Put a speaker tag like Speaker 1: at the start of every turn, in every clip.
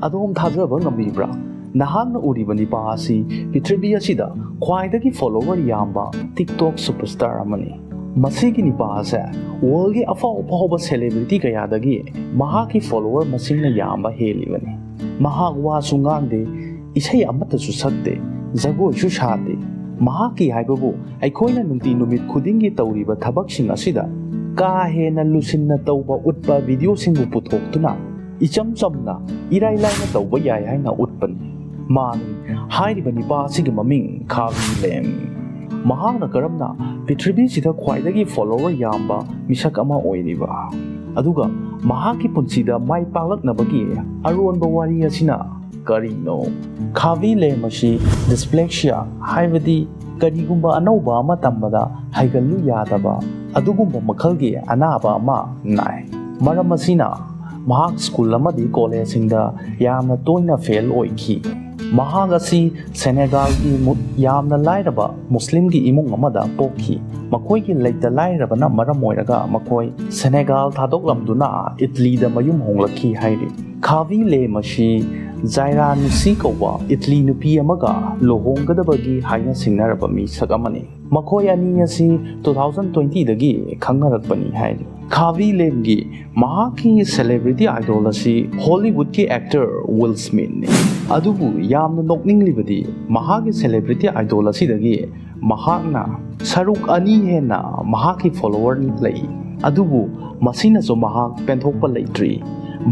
Speaker 1: ꯑꯗꯣꯝ ꯊꯥꯖꯕ ꯉꯝꯕꯤꯕ꯭ꯔꯥ? ꯅꯍꯥꯛꯅ ꯎꯔꯤꯕ ꯅꯤꯄꯥ ꯑꯁꯤ ꯄ꯭ꯔꯤꯊꯤꯕꯤ ꯑꯁꯤꯗ ꯈ꯭ꯋꯥꯏꯗꯒꯤ ꯐꯣꯂꯣꯋꯔ ꯌꯥꯝꯕ ꯇꯤꯛꯇꯣꯛ ꯁꯨꯄꯔꯁ꯭ꯇꯥꯔ ꯑꯃꯅꯤ꯫ ꯃꯁꯤꯒꯤ ꯅꯤꯄꯥ ꯑꯁꯤ ꯋꯥꯔꯜꯒꯤ ꯑꯐꯥꯎꯕ ꯁꯦꯂꯦꯕ꯭ꯔꯤꯇꯤ ꯀꯌꯥꯗꯒꯤ ꯃꯍꯥꯛꯀꯤ ꯐꯣꯂꯣꯋꯔ ꯃꯁꯤꯡꯅ ꯌꯥꯝꯕ ꯍꯦꯜꯂꯤꯕꯅꯤ꯫ ꯃꯍꯥꯛ ꯋꯥꯁꯨ ꯉꯥꯡꯗꯦ, ꯏꯁꯩ ꯑꯃꯠꯇꯁꯨ ꯁꯛꯇꯦ, ꯖꯒꯣꯏꯁꯨ ꯁꯥꯗꯦ꯫ ꯃꯍꯥꯛꯀꯤ ꯍꯥꯏꯕꯕꯨ ꯑꯩꯈꯣꯏꯅ ꯅꯨꯃꯤꯠ ꯈꯨꯗꯤꯡꯒꯤ ꯇꯧꯔꯤꯕ ꯊꯕꯛꯁꯤꯡ ꯑꯁꯤꯗ ꯀꯥ ꯍꯦꯟꯅ ꯂꯨꯁꯤꯟꯅ ꯇꯧꯕ ꯎꯠꯄ ꯚꯤꯗꯤꯑꯣꯁꯤꯡꯕꯨ ꯄꯨꯊꯣꯛꯇꯨꯅ ꯏꯆꯝ ꯆꯝꯅ ꯏꯔꯥꯏ ꯂꯥꯏꯅ ꯇꯧꯕ ꯌꯥꯏ ꯍꯥꯏꯅ ꯎꯠꯄꯅꯤ꯫ ꯃꯥꯅꯤ, ꯍꯥꯏꯔꯤꯕ ꯅꯤꯄꯥ ꯑꯁꯤꯒꯤ ꯃꯃꯤꯡ ꯈꯥꯕꯤ ꯂꯦꯝ꯫ ꯃꯍꯥꯛꯅ ꯀꯔꯝꯅ ꯄ꯭ꯔꯤꯊꯤꯕꯤꯁꯤꯗ ꯈ꯭ꯋꯥꯏꯗꯒꯤ ꯐꯣꯂꯣꯋꯔ ꯌꯥꯝꯕ ꯃꯤꯁꯛ ꯑꯃ ꯑꯣꯏꯔꯤꯕ, ꯑꯗꯨꯒ ꯃꯍꯥꯛꯀꯤ ꯄꯨꯟꯁꯤꯗ ꯃꯥꯏ ꯄꯥꯛꯂꯛꯅꯕꯒꯤ ꯑꯔꯣꯟꯕ ꯋꯥꯔꯤ ꯑꯁꯤꯅ ꯀꯔꯤꯅꯣ? ꯈꯥꯕꯤ ꯂꯦꯝ ꯑꯁꯤ ꯗꯤꯁꯄ꯭ꯂꯦꯛꯁꯤꯌꯥ ꯍꯥꯏꯕꯗꯤ ꯀꯔꯤꯒꯨꯝꯕ ꯑꯅꯧꯕ ꯑꯃ ꯇꯝꯕꯗ ꯍꯩꯒꯠꯂꯨ ꯌꯥꯗꯕ ꯑꯗꯨꯒꯨꯝꯕ ꯃꯈꯜꯒꯤ ꯑꯅꯥꯕ ꯑꯃ ꯅꯥꯏ꯫ ꯃꯔꯝ ꯑꯁꯤꯅ ꯃꯍꯥꯛ ꯁ꯭ꯀꯨꯜ ꯑꯃꯗꯤ ꯀꯣꯂꯦꯖꯁꯤꯡꯗ ꯌꯥꯝꯅ ꯇꯣꯏꯅ ꯐꯦꯜ ꯑꯣꯏꯈꯤ꯫ ꯃꯍꯥꯛ ꯑꯁꯤ ꯁꯦꯅꯦꯒꯥꯜꯒꯤ ꯌꯥꯝꯅ ꯂꯥꯏꯔꯕ ꯃꯨꯁꯂꯤꯝꯒꯤ ꯏꯃꯨꯡ ꯑꯃꯗ ꯄꯣꯛꯈꯤ꯫ ꯃꯈꯣꯏꯒꯤ ꯂꯩꯇ ꯂꯥꯏꯔꯕꯅ ꯃꯔꯝ ꯑꯣꯏꯔꯒ ꯃꯈꯣꯏ ꯁꯦꯅꯦꯒꯥꯜ ꯊꯥꯗꯣꯛꯂꯝꯗꯨꯅ ꯏꯇꯂꯤꯗ ꯃꯌꯨꯝ ꯍꯣꯡꯂꯛꯈꯤ ꯍꯥꯏꯔꯤ꯫ ꯈꯥꯕꯤ ꯂꯦꯝ ꯑꯁꯤ ꯖꯥꯏꯔꯥ ꯅꯨꯁꯤ ꯀꯧꯕ ꯏꯇꯂꯤ ꯅꯨꯄꯤ ꯑꯃꯒ ꯂꯨꯍꯣꯡꯒꯗꯕꯒꯤ ꯍꯥꯏꯅ ꯁꯤꯡꯅꯔꯕ ꯃꯤꯁꯛ ꯑꯃꯅꯤ꯫ ꯃꯈꯣꯏ ꯑꯅꯤ ꯑꯁꯤ 2020ꯗꯒꯤ ꯈꯪꯅꯔꯛꯄꯅꯤ ꯍꯥꯏꯔꯤ꯫ ꯈꯥꯕꯤ ꯂꯦꯝꯒꯤ ꯃꯍꯥꯛꯀꯤ ꯁꯦꯂꯦꯕ꯭ꯔꯤꯇꯤ ꯑꯥꯏꯗꯣꯜ ꯑꯁꯤ ꯍꯣꯂꯤꯋꯨꯗꯀꯤ ꯑꯦꯛꯇꯔ ꯋꯤꯜ ꯁ꯭ꯃꯤꯊꯅꯤ꯫ ꯑꯗꯨꯕꯨ ꯌꯥꯝꯅ ꯅꯣꯛꯅꯤꯡꯂꯤꯕꯗꯤ ꯃꯍꯥꯛꯀꯤ ꯁꯦꯂꯦꯕ꯭ꯔꯤꯇꯤ ꯑꯥꯏꯗꯣꯜ ꯑꯁꯤꯗꯒꯤ ꯃꯍꯥꯛꯅ ꯁꯔꯨꯛ 2 ꯍꯦꯟꯅ ꯃꯍꯥꯛꯀꯤ ꯐꯣꯂꯣꯋꯔ ꯂꯩ꯫ ꯑꯗꯨꯕꯨ ꯃꯁꯤꯅꯁꯨ ꯃꯍꯥꯛ ꯄꯦꯟꯊꯣꯛꯄ ꯂꯩꯇ꯭ꯔꯤ꯫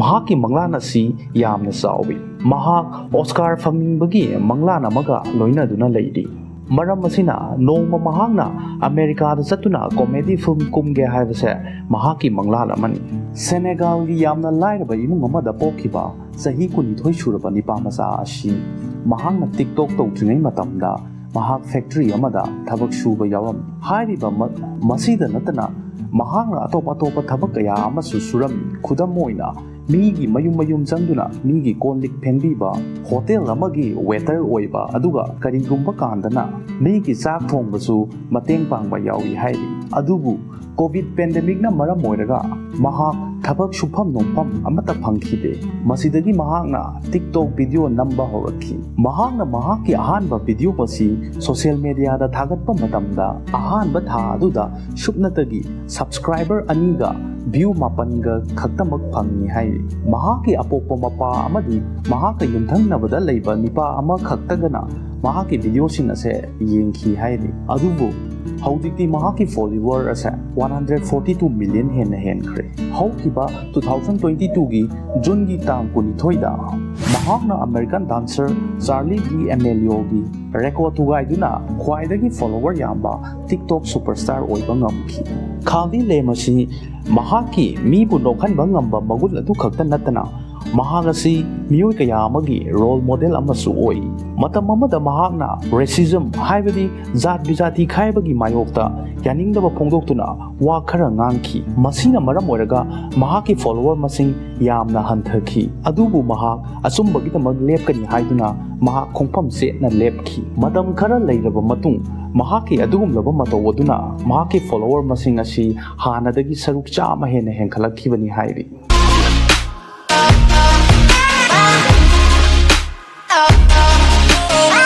Speaker 1: ꯃꯍꯥꯛꯀꯤ ꯃꯪꯂꯥꯟ ꯑꯁꯤ ꯌꯥꯝꯅ ꯆꯥꯎꯏ꯫ ꯃꯍꯥꯛ ꯑꯣꯁꯀꯥꯔ ꯐꯪꯅꯤꯡꯕꯒꯤ ꯃꯪꯂꯥꯟ ꯑꯃꯒ ꯂꯣꯏꯅꯗꯨꯅ ꯂꯩꯔꯤ꯫ ꯃꯔꯝ ꯑꯁꯤꯅ ꯅꯣꯡꯃ ꯃꯍꯥꯛꯅ ꯑꯃꯦꯔꯤꯀꯥꯗ ꯆꯠꯇꯨꯅ ꯀꯣꯃꯦꯗꯤ ꯐꯤꯜꯝ ꯀꯨꯝꯒꯦ ꯍꯥꯏꯕꯁꯦ ꯃꯍꯥꯛꯀꯤ ꯃꯪꯂꯥꯟ ꯑꯃꯅꯤ꯫ ꯁꯦꯅꯦꯒꯥꯜꯒꯤ ꯌꯥꯝꯅ ꯂꯥꯏꯔꯕ ꯏꯃꯨꯡ ꯑꯃꯗ ꯄꯣꯛꯈꯤꯕ ꯆꯍꯤ 22 ꯁꯨꯔꯕ ꯅꯤꯄꯥ ꯃꯆꯥ ꯑꯁꯤ ꯃꯍꯥꯛꯅ ꯇꯤꯛꯇꯣꯛ ꯇꯧꯗ꯭ꯔꯤꯉꯩ ꯃꯇꯝꯗ ꯃꯍꯥꯛ ꯐꯦꯛꯇꯔꯤ ꯑꯃꯗ ꯊꯕꯛ ꯁꯨꯕ ꯌꯥꯎꯔꯝꯃꯤ꯫ ꯍꯥꯏꯔꯤꯕ ꯃꯁꯤꯗ ꯅꯠꯇꯅ ꯃꯍꯥꯛꯅ ꯑꯇꯣꯞꯄ ꯊꯕꯛ ꯀꯌꯥ ꯑꯃꯁꯨ ꯁꯨꯔꯝꯃꯤ꯫ ꯈꯨꯗꯝ ꯑꯣꯏꯅ ꯃꯤꯒꯤ ꯃꯌꯨꯝ ꯆꯪꯗꯨꯅ ꯃꯤꯒꯤ ꯀꯣꯜ ꯂꯤꯛ ꯐꯦꯡꯕꯤꯕ, ꯍꯣꯇꯦꯜ ꯑꯃꯒꯤ ꯋꯦꯇꯔ ꯑꯣꯏꯕ, ꯑꯗꯨꯒ ꯀꯔꯤꯒꯨꯝꯕ ꯀꯥꯟꯗꯅ ꯃꯤꯒꯤ ꯆꯥꯛ ꯊꯣꯡꯕꯁꯨ ꯃꯇꯦꯡ ꯄꯥꯡꯕ ꯌꯥꯎꯏ ꯍꯥꯏꯔꯤ꯫ ꯑꯗꯨꯕꯨ ꯀꯣꯚꯤꯗ ꯄꯦꯟꯗꯦꯃꯤꯛꯅ ꯃꯔꯝ ꯑꯣꯏꯔꯒ ꯃꯍꯥꯛ ꯊꯕꯛ ꯁꯨꯐꯝ ꯅꯣꯝꯐꯝ ꯑꯃꯠꯇ ꯐꯪꯈꯤꯗꯦ꯫ ꯃꯁꯤꯗꯒꯤ ꯃꯍꯥꯛꯅ ꯇꯤꯛꯇꯣꯛ ꯚꯤꯗꯤꯑꯣ ꯅꯝꯕ ꯍꯧꯔꯛꯈꯤ꯫ ꯃꯍꯥꯛꯅ ꯃꯍꯥꯛꯀꯤ ꯑꯍꯥꯟꯕ ꯚꯤꯗꯤꯑꯣ ꯑꯁꯤ ꯁꯣꯁꯤꯌꯦꯜ ꯃꯤꯗꯤꯌꯥꯗ ꯊꯥꯒꯠꯄ ꯃꯇꯝꯗ ꯑꯍꯥꯟꯕ ꯊꯥ ꯑꯗꯨꯗ ꯁꯨꯞꯅꯇꯒꯤ ꯁꯕꯁꯀ꯭ꯔꯥꯏꯕꯔ 2ꯒ ꯚ꯭ꯌꯨ 7ꯒ ꯈꯛꯇꯃꯛ ꯐꯪꯏ ꯍꯥꯏꯔꯤ꯫ ꯃꯍꯥꯛꯀꯤ ꯑꯄꯣꯛꯄ ꯃꯄꯥ ꯑꯃꯗꯤ ꯃꯍꯥꯛꯀ ꯌꯨꯝꯊꯪꯅꯕꯗ ꯂꯩꯕ ꯅꯤꯄꯥ ꯑꯃꯈꯛꯇꯒꯅ ꯃꯍꯥꯛꯀꯤ ꯚꯤꯗꯤꯑꯣꯁꯤꯡ ꯑꯁꯦ ꯌꯦꯡꯈꯤ ꯍꯥꯏꯔꯤ꯫ ꯑꯗꯨꯕꯨ ꯍꯧꯖꯤꯛꯇꯤ ꯃꯍꯥꯛꯀꯤ ꯐꯣꯂꯣꯋꯔ ꯑꯁꯦ 142 ꯃꯤꯂꯤꯌꯟ ꯍꯦꯟꯅ ꯍꯦꯟꯈ꯭ꯔꯦ꯫ ꯍꯧꯈꯤꯕ 2022ꯒꯤ ꯖꯨꯟꯒꯤ ꯇꯥꯡ 22ꯗ ꯃꯍꯥꯛꯅ ꯑꯃꯦꯔꯤꯀꯥꯟ ꯗꯥꯟꯁꯔ ꯆꯥꯔꯂꯤ ꯗꯤꯑꯦꯃꯦꯂꯤꯌꯣꯒꯤ ꯔꯦꯀꯣꯔꯗ ꯊꯨꯒꯥꯏꯗꯨꯅ ꯈ꯭ꯋꯥꯏꯗꯒꯤ ꯐꯣꯂꯣꯋꯔ ꯌꯥꯝꯕ ꯇꯤꯛꯇꯣꯛ ꯁꯨꯄꯔꯁ꯭ꯇꯥꯔ ꯑꯣꯏꯕ ꯉꯝꯈꯤ꯫ ꯈꯥꯕꯤ ꯂꯦꯝ ꯑꯁꯤ ꯃꯍꯥꯛꯀꯤ ꯃꯤꯕꯨ ꯅꯣꯛꯍꯟꯕ ꯉꯝꯕ ꯃꯒꯨꯟ ꯑꯗꯨ ꯈꯛꯇ ꯅꯠꯇꯅ ꯃꯍꯥꯛ ꯑꯁꯤ ꯃꯤꯑꯣꯏ ꯀꯌꯥ ꯑꯃꯒꯤ ꯔꯣꯜ ꯃꯣꯗꯦꯜ ꯑꯃꯁꯨ ꯑꯣꯏ꯫ ꯃꯇꯝ ꯑꯃꯗ ꯃꯍꯥꯛꯅ ꯔꯦꯁꯤꯖꯝ ꯍꯥꯏꯕꯗꯤ ꯖꯥꯠ ꯕꯤꯖꯥꯇꯤ ꯈꯥꯏꯕꯒꯤ ꯃꯥꯌꯣꯛꯇ ꯌꯥꯅꯤꯡꯗꯕ ꯐꯣꯡꯗꯣꯛꯇꯨꯅ ꯋꯥ ꯈꯔ ꯉꯥꯡꯈꯤ꯫ ꯃꯁꯤꯅ ꯃꯔꯝ ꯑꯣꯏꯔꯒ ꯃꯍꯥꯛꯀꯤ ꯐꯣꯂꯣꯋꯔ ꯃꯁꯤꯡ ꯌꯥꯝꯅ ꯍꯟꯊꯈꯤ꯫ ꯑꯗꯨꯕꯨ ꯃꯍꯥꯛ ꯑꯆꯨꯝꯕꯒꯤꯗꯃꯛ ꯂꯦꯞꯀꯅꯤ ꯍꯥꯏꯗꯨꯅ ꯃꯍꯥꯛ ꯈꯣꯡꯐꯝ ꯆꯦꯠꯅ ꯂꯦꯞꯈꯤ꯫ ꯃꯇꯝ ꯈꯔ ꯂꯩꯔꯕ ꯃꯇꯨꯡ ꯃꯍꯥꯛꯀꯤ ꯑꯗꯨꯒꯨꯝꯂꯕ ꯃꯇꯧ ꯑꯗꯨꯅ ꯃꯍꯥꯛꯀꯤ ꯐꯣꯂꯣꯋꯔ ꯃꯁꯤꯡ ꯑꯁꯤ ꯍꯥꯟꯅꯗꯒꯤ ꯁꯔꯨꯛ 100 ꯍꯦꯟꯅ ꯍꯦꯟꯒꯠꯂꯛꯈꯤꯕꯅꯤ ꯍꯥꯏꯔꯤ꯫